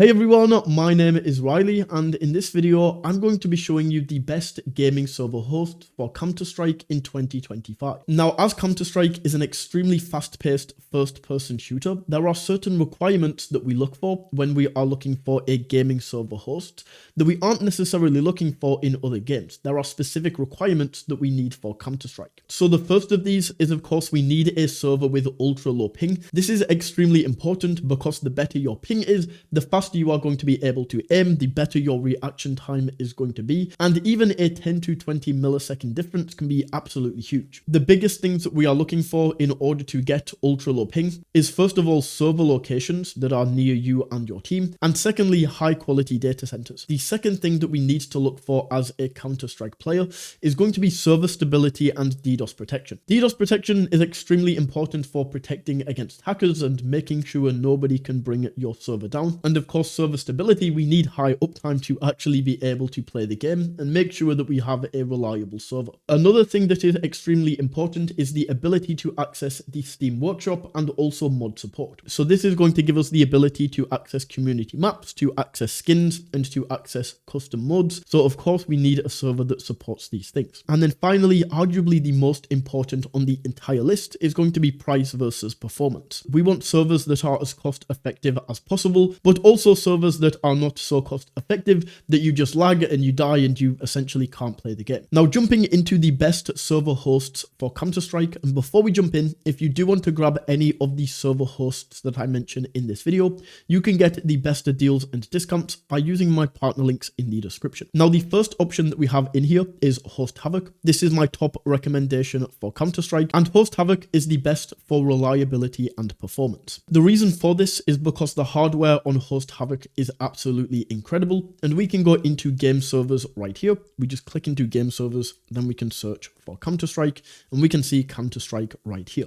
Hey everyone, my name is Riley, and in this video I'm going to be showing you the best gaming server host for Counter-Strike in 2025. Now, as Counter-Strike is an extremely fast-paced first-person shooter, there are certain requirements that we look for when we are looking for a gaming server host that we aren't necessarily looking for in other games. There are specific requirements that we need for Counter-Strike. So the first of these is, of course, we need a server with ultra-low ping. This is extremely important because the better your ping is, the faster you are going to be able to aim, the better your reaction time is going to be, and even a 10 to 20 millisecond difference can be absolutely huge. The biggest things that we are looking for in order to get ultra low ping is, first of all, server locations that are near you and your team, and secondly, high quality data centers. The second thing that we need to look for as a Counter-Strike player is going to be server stability and DDoS protection. DDoS protection is extremely important for protecting against hackers and making sure nobody can bring your server down. And of course, server stability, we need high uptime to actually be able to play the game and make sure that we have a reliable server. Another thing that is extremely important is the ability to access the Steam Workshop and also mod support. So this is going to give us the ability to access community maps, to access skins, and to access custom mods. So of course, we need a server that supports these things. And then finally, arguably the most important on the entire list is going to be price versus performance. We want servers that are as cost effective as possible, but also servers that are not so cost effective that you just lag and you die and you essentially can't play the game. Now, jumping into the best server hosts for Counter-Strike, and before we jump in, if you do want to grab any of the server hosts that I mentioned in this video, you can get the best deals and discounts by using my partner links in the description. Now, the first option that we have in here is Host Havoc. This is my top recommendation for Counter-Strike, and Host Havoc is the best for reliability and performance. The reason for this is because the hardware on Host Havoc is absolutely incredible, and we can go into game servers right here. We just click into game servers, then we can search for Counter-Strike, and we can see Counter-Strike right here.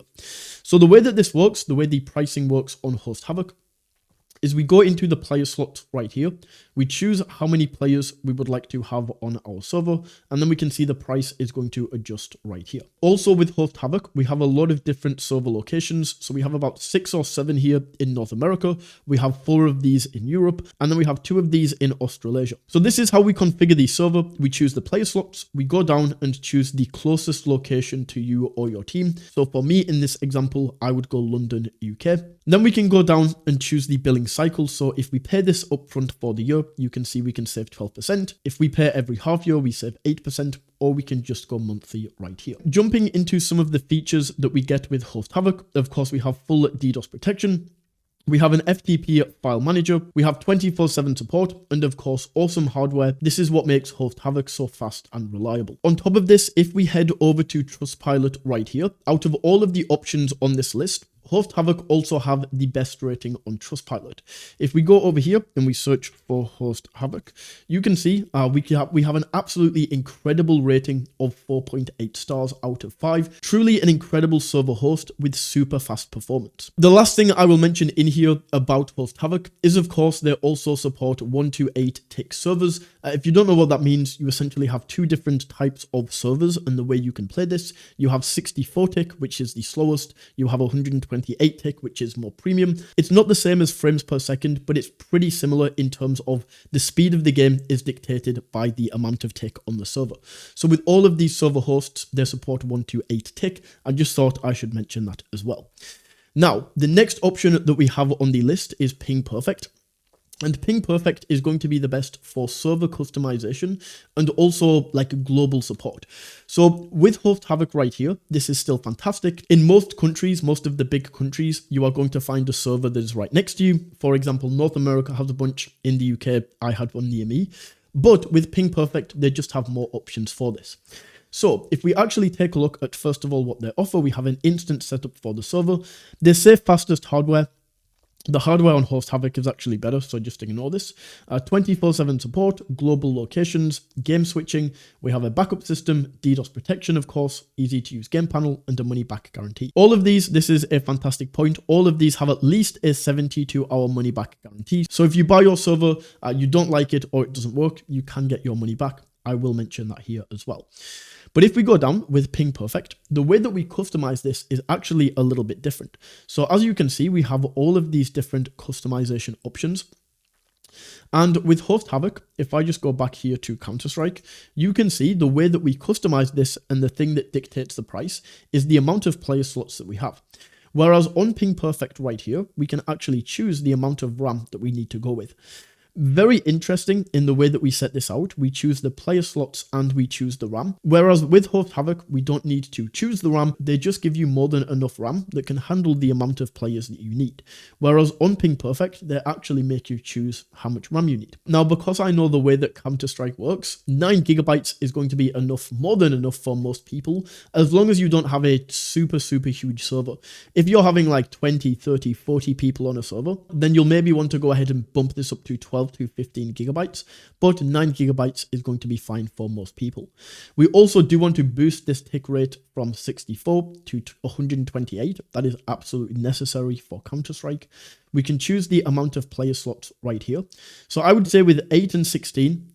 So the way that this works, the way the pricing works on Host Havoc, is we go into the player slots right here. We choose how many players we would like to have on our server, and then we can see the price is going to adjust right here. Also with Host Havoc, we have a lot of different server locations. So we have about 6 or 7 here in North America. We have 4 of these in Europe, and then we have 2 of these in Australasia. So this is how we configure the server. We choose the player slots, we go down and choose the closest location to you or your team. So for me, in this example, I would go London, UK. Then we can go down and choose the billing cycle. So if we pay this upfront for the year, you can see we can save 12%. If we pay every half year, we save 8%, or we can just go monthly right here. Jumping into some of the features that we get with Host Havoc, of course, we have full DDoS protection. We have an FTP file manager, we have 24/7 support, and of course, awesome hardware. This is what makes Host Havoc so fast and reliable. On top of this, if we head over to Trustpilot right here, out of all of the options on this list, Host Havoc also have the best rating on Trustpilot. If we go over here and we search for Host Havoc, you can see we have an absolutely incredible rating of 4.8 stars out of 5. Truly an incredible server host with super fast performance. The last thing I will mention in here about Host Havoc is, of course, they also support 1 to 8 tick servers. If you don't know what that means, you essentially have 2 different types of servers, and the way you can play this, you have 64 tick, which is the slowest. You have 128 tick, which is more premium. It's not the same as frames per second, but it's pretty similar in terms of the speed of the game is dictated by the amount of tick on the server. So with all of these server hosts, they support 1 to 8 tick. I just thought I should mention that as well. Now, the next option that we have on the list is PingPerfect. And PingPerfect is going to be the best for server customization and also like global support. So with Host Havoc right here, this is still fantastic. In most countries, most of the big countries, you are going to find a server that is right next to you. For example, North America has a bunch. In the UK, I had one near me. But with PingPerfect, they just have more options for this. So if we actually take a look at, first of all, what they offer, we have an instant setup for the server. They say fastest hardware. The hardware on Host Havoc is actually better, so just ignore this. 24/7 support, global locations, game switching. We have a backup system, DDoS protection, of course, easy to use game panel, and a money back guarantee. All of these, this is a fantastic point. All of these have at least a 72-hour money back guarantee. So if you buy your server, you don't like it or it doesn't work, you can get your money back. I will mention that here as well. But if we go down with PingPerfect, the way that we customize this is actually a little bit different. So as you can see, we have all of these different customization options. And with Host Havoc, if I just go back here to Counter-Strike, you can see the way that we customize this, and the thing that dictates the price is the amount of player slots that we have. Whereas on PingPerfect right here, we can actually choose the amount of RAM that we need to go with. Very interesting in the way that we set this out. We choose the player slots and we choose the RAM. Whereas with Host Havoc, we don't need to choose the RAM. They just give you more than enough RAM that can handle the amount of players that you need. Whereas on PingPerfect, they actually make you choose how much RAM you need. Now, because I know the way that Counter-Strike works, 9 GB is going to be enough, more than enough for most people, as long as you don't have a super huge server. If you're having like 20, 30, 40 people on a server, then you'll maybe want to go ahead and bump this up to 12 to 15 GB, but 9 GB is going to be fine for most people. We also do want to boost this tick rate from 64 to 128. That is absolutely necessary for Counter-Strike. We can choose the amount of player slots right here. So I would say with 8 and 16,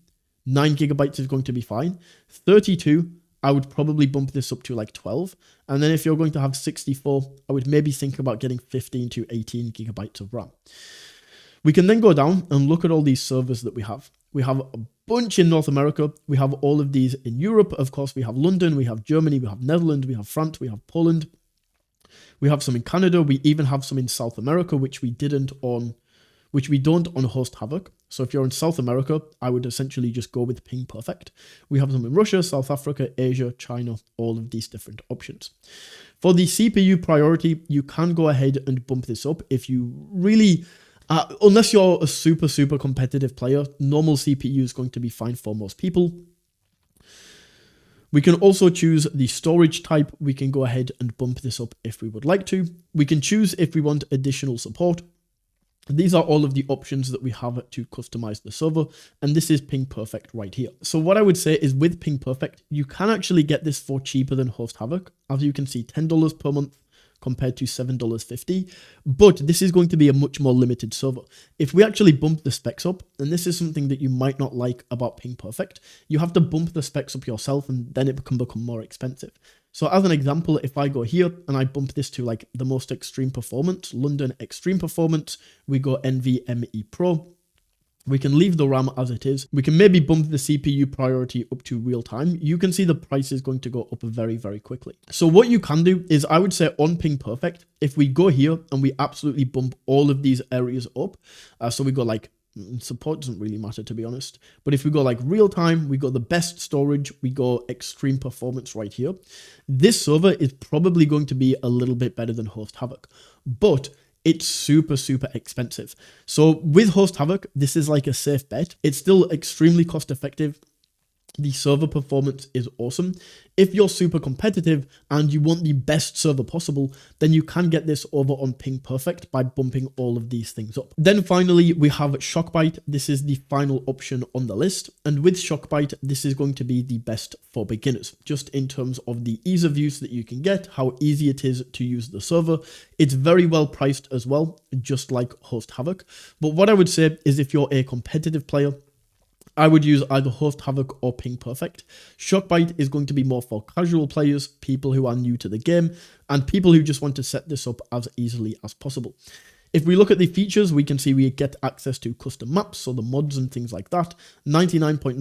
9 GB is going to be fine. 32, I would probably bump this up to like 12. And then if you're going to have 64, I would maybe think about getting 15 to 18 GB of RAM. We can then go down and look at all these servers that we have. We have a bunch in North America. We have all of these in Europe. Of course, we have London, we have Germany, we have Netherlands, we have France, we have Poland. We have some in Canada. We even have some in South America, which we don't on Host Havoc. So if you're in South America, I would essentially just go with PingPerfect. We have some in Russia, South Africa, Asia, China, all of these different options. For the CPU priority, you can go ahead and bump this up if you really... unless you're a super competitive player, normal CPU is going to be fine for most people. We can also choose the storage type. We can go ahead and bump this up if we would like to. We can choose if we want additional support. These are all of the options that we have to customize the server, and this is PingPerfect right here. So what I would say is with PingPerfect, you can actually get this for cheaper than Host Havoc. As you can see, $10 per month compared to $7.50, but this is going to be a much more limited server. If we actually bump the specs up, and this is something that you might not like about PingPerfect, you have to bump the specs up yourself and then it can become more expensive. So as an example, if I go here and I bump this to like the most extreme performance, London Extreme Performance, we go NVMe Pro, we can leave the RAM as it is. We can maybe bump the CPU priority up to real time. You can see the price is going to go up very quickly. So what you can do is, I would say on PingPerfect, if we go here and we absolutely bump all of these areas up, so we go like, support doesn't really matter to be honest, but if we go like real time, we go the best storage, we go extreme performance right here. This server is probably going to be a little bit better than Host Havoc, but it's super expensive. So with Host Havoc, this is like a safe bet. It's still extremely cost effective. The server performance is awesome. If you're super competitive and you want the best server possible, then you can get this over on PingPerfect by bumping all of these things up. Then finally, we have Shockbyte. This is the final option on the list. And with Shockbyte, this is going to be the best for beginners, just in terms of the ease of use that you can get, how easy it is to use the server. It's very well priced as well, just like Host Havoc. But what I would say is, if you're a competitive player, I would use either Host Havoc or PingPerfect. Shockbyte is going to be more for casual players, people who are new to the game, and people who just want to set this up as easily as possible. If we look at the features, we can see we get access to custom maps, so the mods and things like that, 99.9%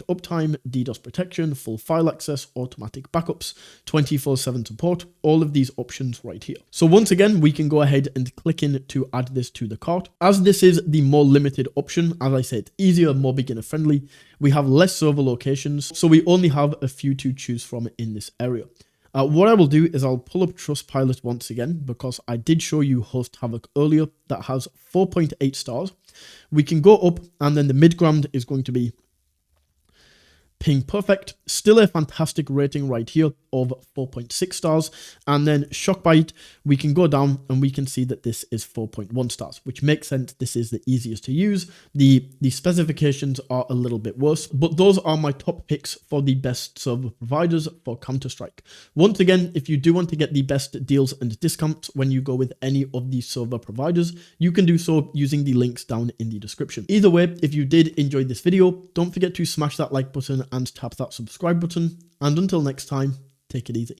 uptime, DDoS protection, full file access, automatic backups, 24/7 support, all of these options right here. So once again, we can go ahead and click in to add this to the cart. As this is the more limited option, as I said, easier, more beginner friendly, we have less server locations, so we only have a few to choose from in this area. What I will do is I'll pull up Trustpilot once again, because I did show you Host Havoc earlier that has 4.8 stars. We can go up, and then the mid-ground is going to be PingPerfect, still a fantastic rating right here of 4.6 stars. And then Shockbyte, we can go down and we can see that this is 4.1 stars, which makes sense. This is the easiest to use. The specifications are a little bit worse, but those are my top picks for the best server providers for Counter-Strike. Once again, if you do want to get the best deals and discounts when you go with any of these server providers, you can do so using the links down in the description. Either way, if you did enjoy this video, don't forget to smash that like button and tap that subscribe button. And until next time, take it easy.